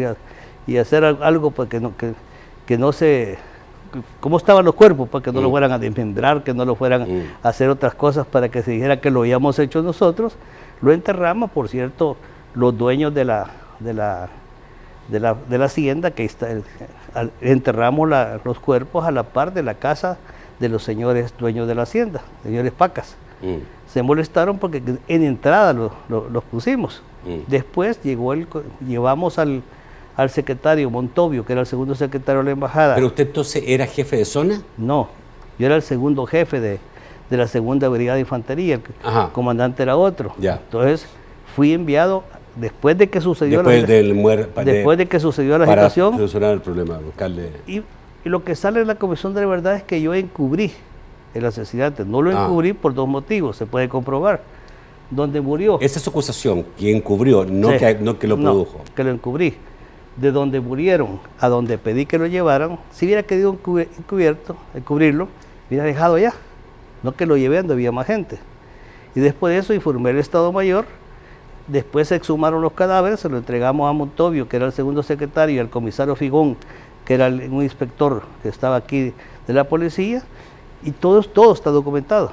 y hacer algo para que no se... cómo estaban los cuerpos, para que no lo fueran a desmembrar, que no lo fueran a hacer otras cosas, para que se dijera que lo habíamos hecho nosotros. Lo enterramos, por cierto, los dueños de la hacienda, que enterramos los cuerpos a la par de la casa de los señores dueños de la hacienda, señores Pacas. Se molestaron porque en entrada los pusimos. Después llevamos al secretario Montovio, que era el segundo secretario de la embajada. ¿Pero usted entonces era jefe de zona? No, yo era el segundo jefe de la segunda brigada de infantería, el comandante era otro. Ya. Entonces fui enviado después de que sucedió la situación para solucionar el problema, buscarle. Y lo que sale en la Comisión de la Verdad es que yo encubrí el asesinato. No lo encubrí por dos motivos, se puede comprobar. Donde murió. Esa es su acusación, que encubrió, no que lo produjo. No, que lo encubrí. De donde murieron a donde pedí que lo llevaran, si hubiera querido encubrirlo, hubiera dejado allá. No que lo llevé donde había más gente. Y después de eso informé al Estado Mayor. Después se exhumaron los cadáveres, se lo entregamos a Montovio, que era el segundo secretario, y al comisario Figón, que era un inspector que estaba aquí de la policía, y todo está documentado,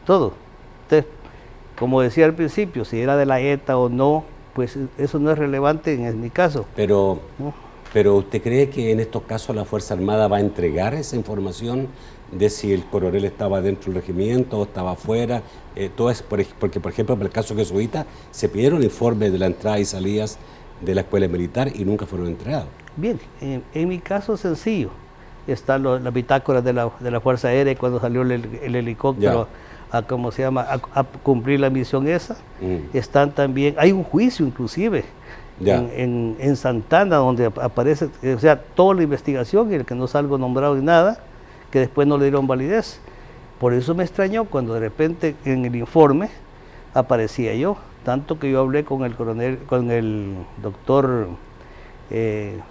todo. Entonces, como decía al principio, si era de la ETA o no, pues eso no es relevante en mi caso. Pero ¿usted cree que en estos casos la Fuerza Armada va a entregar esa información de si el coronel estaba dentro del regimiento o estaba afuera? Todo es porque, por ejemplo, para el caso jesuita, se pidieron informes de la entrada y salidas de la escuela militar y nunca fueron entregados. Bien, en mi caso es sencillo. Están las bitácoras de la Fuerza Aérea cuando salió el helicóptero a cumplir la misión esa. Están también, hay un juicio inclusive en Santana donde aparece, o sea, toda la investigación y el que no salgo nombrado ni nada, que después no le dieron validez. Por eso me extrañó cuando de repente en el informe aparecía yo, tanto que yo hablé con el doctor, el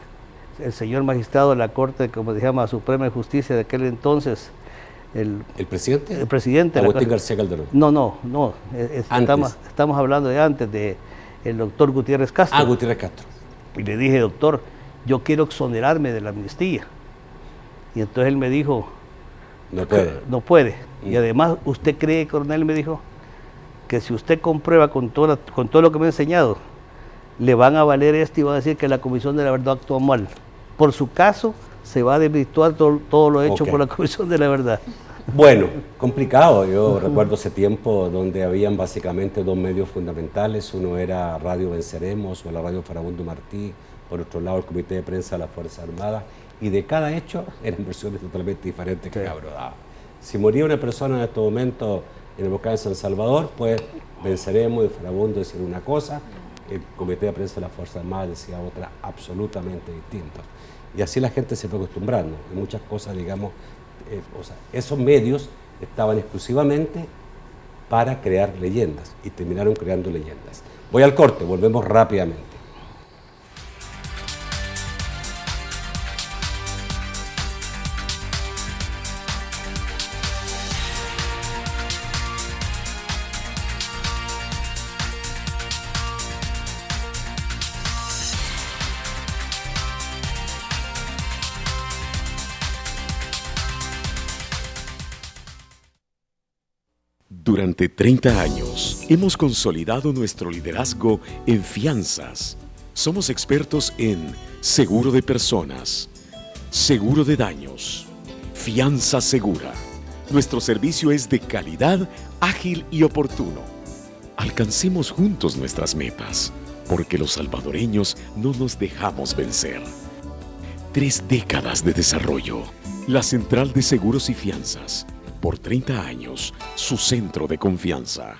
señor magistrado de la Corte, como se llama, Suprema de Justicia de aquel entonces. ¿El presidente? El presidente. Agustín García Calderón. No. Estamos hablando de antes, el doctor Gutiérrez Castro. Gutiérrez Castro. Y le dije, doctor, yo quiero exonerarme de la amnistía. Y entonces él me dijo, no puede. Y además, ¿usted cree, coronel, me dijo, que si usted comprueba con todo lo que me ha enseñado, le van a valer esto y van a decir que la Comisión de la Verdad actuó mal? Por su caso, se va a desvirtuar todo lo hecho por la Comisión de la Verdad. Bueno, complicado. Yo recuerdo ese tiempo donde habían básicamente dos medios fundamentales. Uno era Radio Venceremos o la Radio Farabundo Martí, por otro lado el Comité de Prensa de la Fuerza Armada, y de cada hecho eran versiones totalmente diferentes que cada uno daba. Si moría una persona en este momento en el volcán de San Salvador, pues Venceremos y Farabundo decían una cosa, el Comité de Prensa de la Fuerza Armada decía otra absolutamente distinta. Y así la gente se fue acostumbrando. Y muchas cosas, digamos, esos medios estaban exclusivamente para crear leyendas y terminaron creando leyendas. Voy al corte, volvemos rápidamente. Durante 30 años hemos consolidado nuestro liderazgo en fianzas. Somos expertos en seguro de personas, seguro de daños, fianza segura. Nuestro servicio es de calidad, ágil y oportuno. Alcancemos juntos nuestras metas, porque los salvadoreños no nos dejamos vencer. 3 décadas de desarrollo. La Central de Seguros y Fianzas. Por 30 años, su centro de confianza.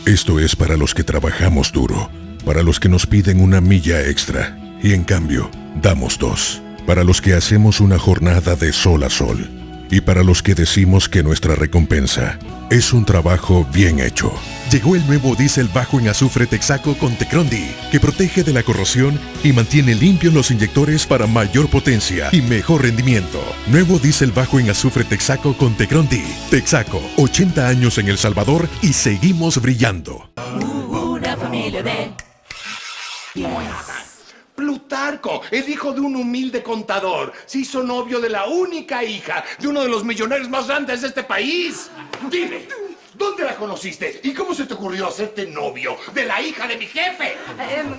Esto es para los que trabajamos duro, para los que nos piden una milla extra y en cambio, damos 2. Para los que hacemos una jornada de sol a sol y para los que decimos que nuestra recompensa es un trabajo bien hecho. Llegó el nuevo diésel bajo en azufre Texaco con Tecrondi, que protege de la corrosión y mantiene limpios los inyectores para mayor potencia y mejor rendimiento. Nuevo diésel bajo en azufre Texaco con Tecrondi. Texaco, 80 años en El Salvador y seguimos brillando. Una familia de 10. Plutarco, el hijo de un humilde contador, se hizo novio de la única hija de uno de los millonarios más grandes de este país. Dime, ¿dónde la conociste? ¿Y cómo se te ocurrió hacerte novio de la hija de mi jefe?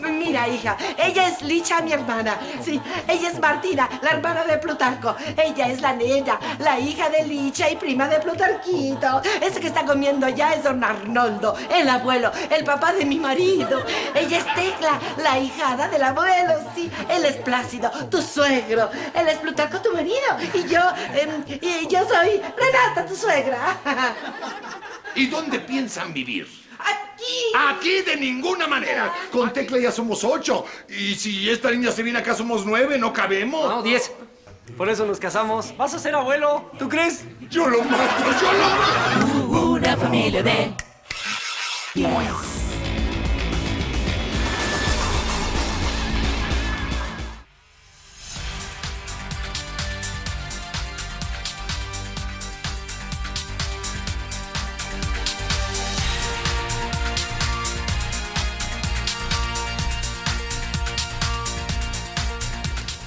Mira, hija, ella es Licha, mi hermana. Sí, ella es Martina, la hermana de Plutarco. Ella es la nena, la hija de Licha y prima de Plutarquito. Ese que está comiendo ya es don Arnoldo, el abuelo, el papá de mi marido. Ella es Tecla, la hijada del abuelo, sí. Él es Plácido, tu suegro. Él es Plutarco, tu marido. Y yo soy Renata, tu suegra. ¿Y dónde piensan vivir? ¡Aquí! ¡Aquí de ninguna manera! Con Tecla ya somos 8. Y si esta niña se viene acá somos 9, ¿no cabemos? No, 10. Por eso nos casamos. ¿Vas a ser abuelo? ¿Tú crees? ¡Yo lo mato! ¡Yo lo mato! Una familia de 10.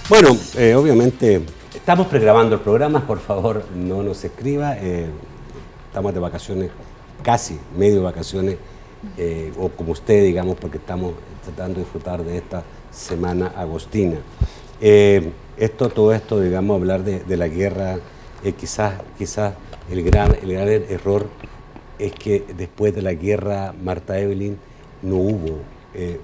Bueno, obviamente estamos pregrabando el programa, por favor no nos escriba, estamos de vacaciones, casi medio vacaciones, o como usted, digamos, porque estamos tratando de disfrutar de esta semana agostina. Todo esto, digamos, hablar de la guerra, quizás el gran error es que después de la guerra, Marta Evelyn, no hubo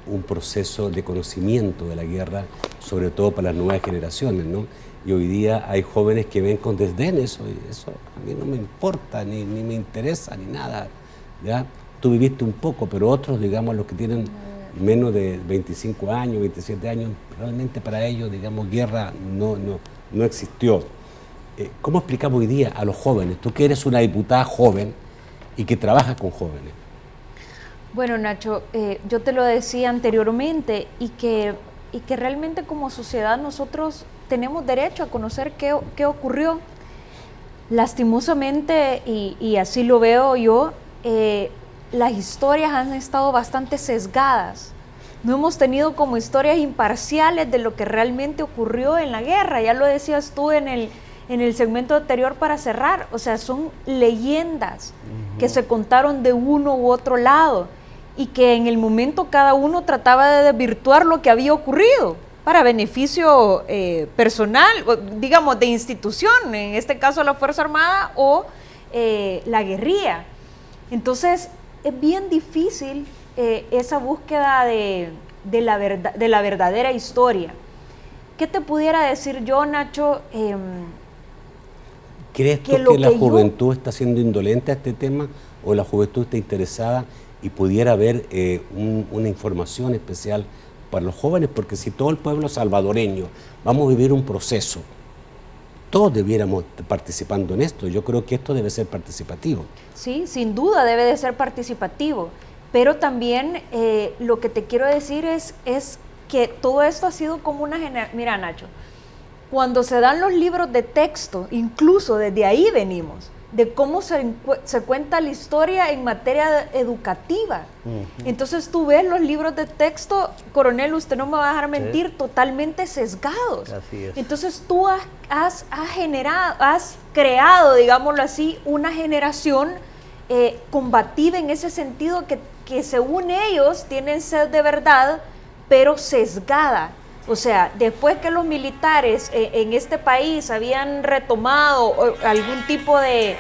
un proceso de conocimiento de la guerra, sobre todo para las nuevas generaciones, ¿no? Y hoy día hay jóvenes que ven con desdén eso, y eso a mí no me importa, ni me interesa, ni nada, ¿ya? Tú viviste un poco, pero otros, digamos, los que tienen menos de 25 años, 27 años, realmente para ellos, digamos, guerra no existió. ¿Cómo explicamos hoy día a los jóvenes? Tú que eres una diputada joven y que trabajas con jóvenes. Bueno, Nacho, yo te lo decía anteriormente y que realmente como sociedad nosotros tenemos derecho a conocer qué ocurrió. Lastimosamente, y así lo veo yo, las historias han estado bastante sesgadas. No hemos tenido como historias imparciales de lo que realmente ocurrió en la guerra. Ya lo decías tú en el segmento anterior para cerrar. O sea, son leyendas que se contaron de uno u otro lado y que en el momento cada uno trataba de desvirtuar lo que había ocurrido para beneficio personal, digamos, de institución, en este caso la Fuerza Armada o la guerrilla. Entonces, es bien difícil esa búsqueda de la verdadera historia. ¿Qué te pudiera decir yo, Nacho? ¿Crees tú que la juventud está siendo indolente a este tema o la juventud está interesada y pudiera haber una información especial para los jóvenes? Porque si todo el pueblo salvadoreño vamos a vivir un proceso, todos debiéramos participando en esto. Yo creo que esto debe ser participativo. Sí, sin duda debe de ser participativo, pero también lo que te quiero decir es que todo esto ha sido como una generación. Mira, Nacho, cuando se dan los libros de texto, incluso desde ahí venimos, de cómo se cuenta la historia en materia educativa. Entonces tú ves los libros de texto, coronel, usted no me va a dejar mentir, totalmente sesgados. Así es. Entonces tú has creado, digámoslo así, una generación combativa en ese sentido que según ellos tienen sed de verdad, pero sesgada. O sea, después que los militares en este país habían retomado algún tipo de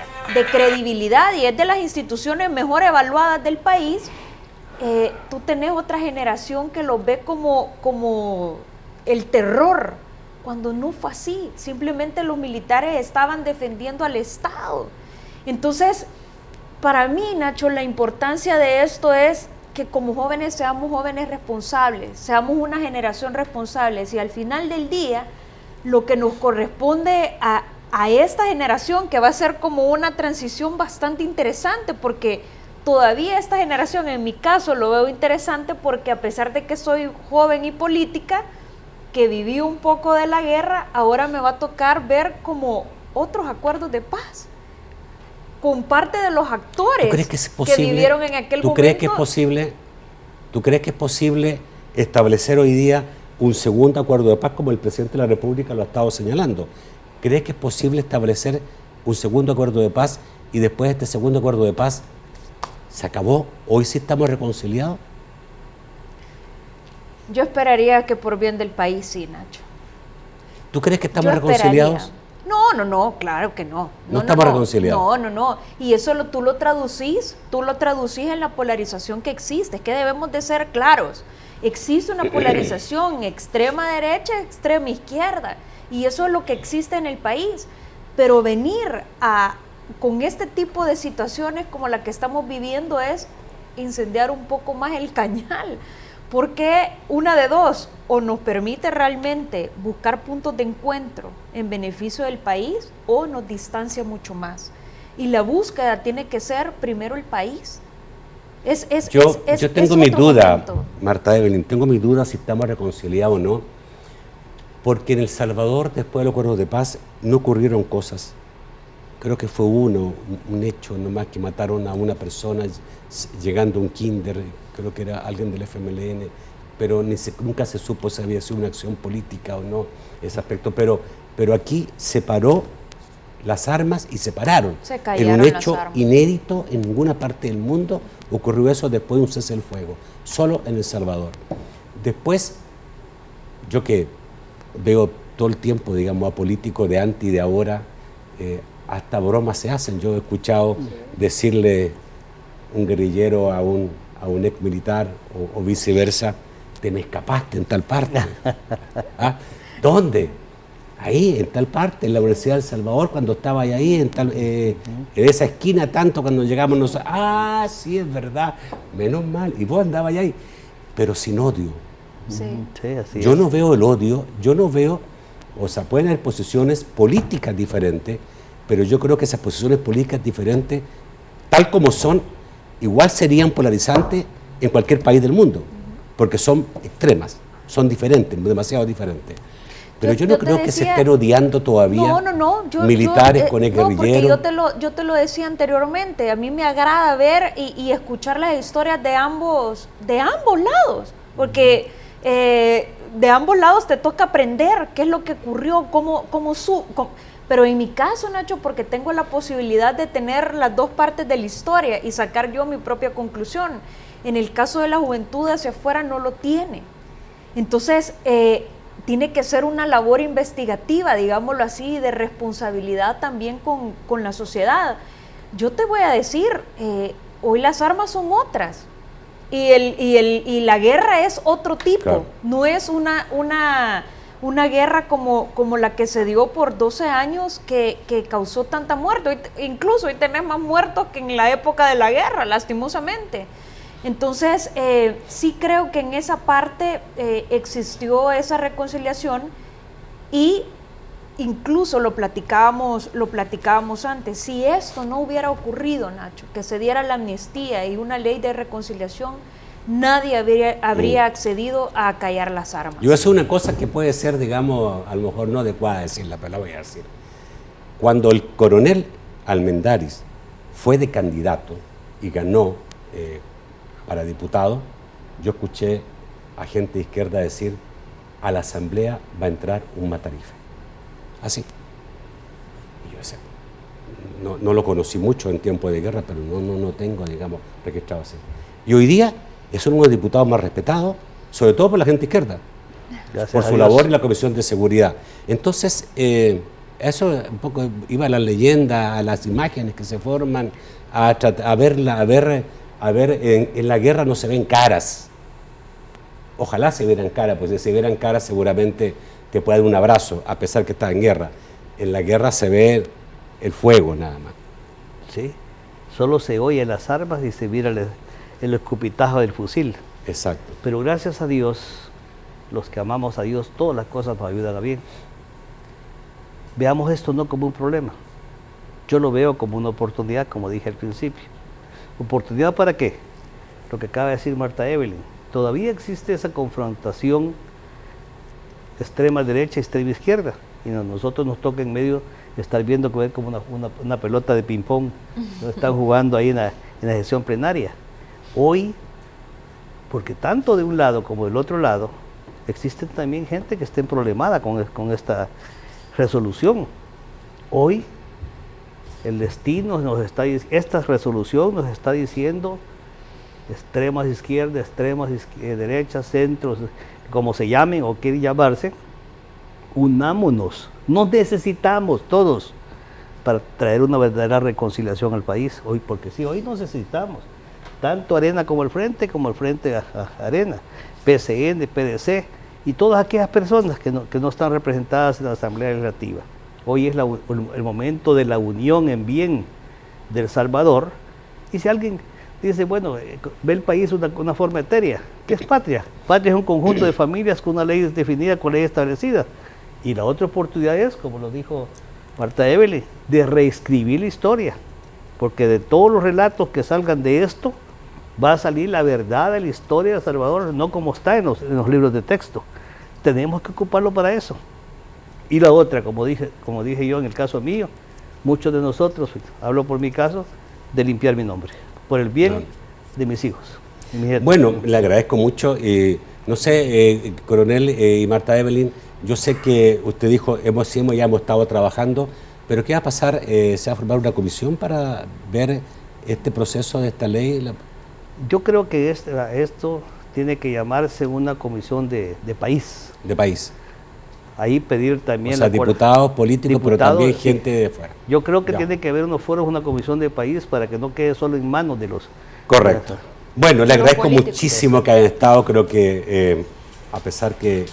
credibilidad y es de las instituciones mejor evaluadas del país, tú tenés otra generación que los ve como el terror, cuando no fue así. Simplemente los militares estaban defendiendo al Estado. Entonces, para mí, Nacho, la importancia de esto es que como jóvenes seamos jóvenes responsables, seamos una generación responsable y al final del día lo que nos corresponde a esta generación, que va a ser como una transición bastante interesante, porque todavía esta generación, en mi caso, lo veo interesante porque a pesar de que soy joven y política, que viví un poco de la guerra, ahora me va a tocar ver como otros acuerdos de paz con parte de los actores que vivieron en aquel momento. ¿Tú crees que es posible establecer hoy día un segundo acuerdo de paz como el presidente de la República lo ha estado señalando? ¿Crees que es posible establecer un segundo acuerdo de paz y después de este segundo acuerdo de paz se acabó? ¿Hoy sí estamos reconciliados? Yo esperaría que por bien del país, sí, Nacho. ¿Tú crees que estamos reconciliados? No, claro que no. No estamos reconciliados. No. Y eso tú lo traducís en la polarización que existe. Es que debemos de ser claros. Existe una polarización extrema derecha, extrema izquierda. Y eso es lo que existe en el país. Pero venir con este tipo de situaciones como la que estamos viviendo es incendiar un poco más el cañal. Porque una de dos, o nos permite realmente buscar puntos de encuentro en beneficio del país, o nos distancia mucho más. Y la búsqueda tiene que ser primero el país. Yo tengo mi duda, Marta Evelyn, tengo mi duda si estamos reconciliados o no, porque en El Salvador, después del acuerdo de paz, no ocurrieron cosas. Creo que fue un hecho nomás, que mataron a una persona llegando a un kinder, creo que era alguien del FMLN, pero nunca se supo si había sido una acción política o no, ese aspecto. Pero aquí se paró las armas y se pararon. En un hecho inédito en ninguna parte del mundo ocurrió eso después de un cese del fuego, solo en El Salvador. Después, yo que veo todo el tiempo, digamos, a políticos de antes y de ahora, hasta bromas se hacen. Yo he escuchado decirle un guerrillero a un ex militar o viceversa: te me escapaste en tal parte. ¿Ah? ¿Dónde? Ahí, en tal parte, en la Universidad de El Salvador, cuando estaba ahí, en esa esquina tanto, cuando llegamos nosotros. Ah, sí, es verdad, menos mal. Y vos andabas ahí, pero sin odio. Sí. Sí, así Yo es. no veo el odio, o sea, pueden haber posiciones políticas diferentes, pero yo creo que esas posiciones políticas diferentes, tal como son, igual serían polarizantes en cualquier país del mundo, porque son extremas, son diferentes, demasiado diferentes. Pero yo no creo que se estén odiando todavía militares con el guerrillero. Porque yo te lo decía anteriormente, a mí me agrada ver y escuchar las historias de ambos lados, porque de ambos lados te toca aprender qué es lo que ocurrió, pero en mi caso, Nacho, porque tengo la posibilidad de tener las dos partes de la historia y sacar yo mi propia conclusión. En el caso de la juventud hacia afuera no lo tiene. Entonces, tiene que ser una labor investigativa, digámoslo así, de responsabilidad también con la sociedad. Yo te voy a decir, hoy las armas son otras y la guerra es otro tipo. Claro. No es una guerra como la que se dio por 12 años que causó tanta muerte. Incluso hoy tenés más muertos que en la época de la guerra, lastimosamente. Entonces, sí creo que en esa parte existió esa reconciliación y incluso lo platicábamos antes. Si esto no hubiera ocurrido, Nacho, que se diera la amnistía y una ley de reconciliación, nadie habría accedido a acallar las armas. Yo voy a hacer una cosa que puede ser, digamos, a lo mejor no adecuada decirla, pero la voy a decir. Cuando el coronel Almendaris fue de candidato y ganó para diputado, yo escuché a gente de izquierda decir: a la asamblea va a entrar un matarife. Así. Y yo decía, no lo conocí mucho en tiempo de guerra, pero no tengo, digamos, registrado así. Y hoy día es uno de los diputados más respetados, sobre todo por la gente izquierda, por su labor en la Comisión de Seguridad. Entonces, eso un poco iba a la leyenda, a las imágenes que se forman, a ver, en la guerra no se ven caras. Ojalá se vieran caras, pues si se vieran caras seguramente te puede dar un abrazo, a pesar que está en guerra. En la guerra se ve el fuego nada más. Sí, solo se oye las armas y se mira el escupitajo del fusil. Exacto. Pero gracias a Dios, los que amamos a Dios, todas las cosas nos ayudan a bien. veamos esto no como un problema. Yo lo veo como una oportunidad, como dije al principio. ¿Oportunidad para qué? Lo que acaba de decir Marta Evelyn. Todavía existe esa confrontación extrema derecha, extrema izquierda. Y nosotros nos toca en medio estar viendo como una pelota de ping-pong. Están jugando ahí en la sesión plenaria. Hoy, porque tanto de un lado como del otro lado, existe también gente que esté problemada con esta resolución. Hoy, el destino esta resolución nos está diciendo extremas izquierdas, extremas derechas, centros, como se llamen o quieren llamarse, unámonos, nos necesitamos todos para traer una verdadera reconciliación al país, hoy, porque sí, hoy nos necesitamos, tanto Arena como el Frente a Arena, PCN, PDC y todas aquellas personas que no están representadas en la Asamblea Legislativa. Hoy es el momento de la unión en bien del Salvador, y si alguien dice, bueno, ve el país una forma etérea, ¿qué es patria? Patria es un conjunto de familias con una ley definida, con ley establecida. Y la otra oportunidad es, como lo dijo Marta Evelyn, de reescribir la historia, porque de todos los relatos que salgan de esto, va a salir la verdad de la historia de El Salvador, no como está en los libros de texto. Tenemos que ocuparlo para eso. Y la otra, como dije yo en el caso mío, muchos de nosotros, hablo por mi caso, de limpiar mi nombre, por el bien de mis hijos. Bueno, le agradezco mucho. No sé, coronel y Marta Evelyn, yo sé que usted dijo, ya hemos estado trabajando, pero ¿qué va a pasar? ¿Se va a formar una comisión para ver este proceso de esta ley? Yo creo que esto tiene que llamarse una comisión de país. De país. Ahí pedir también... O sea, diputados, políticos, pero también gente de fuera. Yo creo que tiene que haber unos foros, una comisión de país para que no quede solo en manos de los... Correcto. Bueno, le agradezco muchísimo que hayan estado. Creo que a pesar que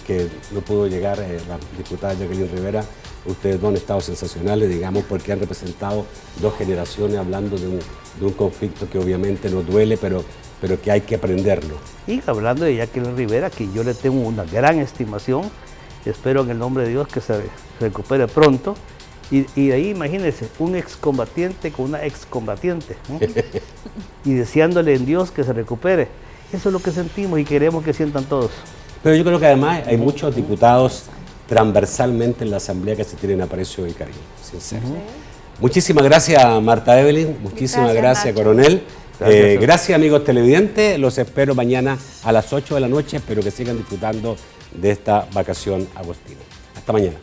no pudo llegar la diputada Jacqueline Rivera, ustedes dos han estado sensacionales, digamos, porque han representado dos generaciones hablando de un conflicto que obviamente nos duele, pero que hay que aprenderlo. Y hablando de Jacqueline Rivera, que yo le tengo una gran estimación, espero en el nombre de Dios que se recupere pronto. Y de ahí, imagínense, un excombatiente con una excombatiente, ¿no? Y deseándole en Dios que se recupere. Eso es lo que sentimos y queremos que sientan todos. Pero yo creo que además hay muchos diputados transversalmente en la Asamblea que se tienen aprecio y cariño, sincero. Muchísimas gracias, Marta Evelyn. Muchísimas gracias, coronel. Gracias, amigos televidentes. Los espero mañana a las 8 de la noche. Espero que sigan disfrutando de esta vacación agostina. Hasta mañana.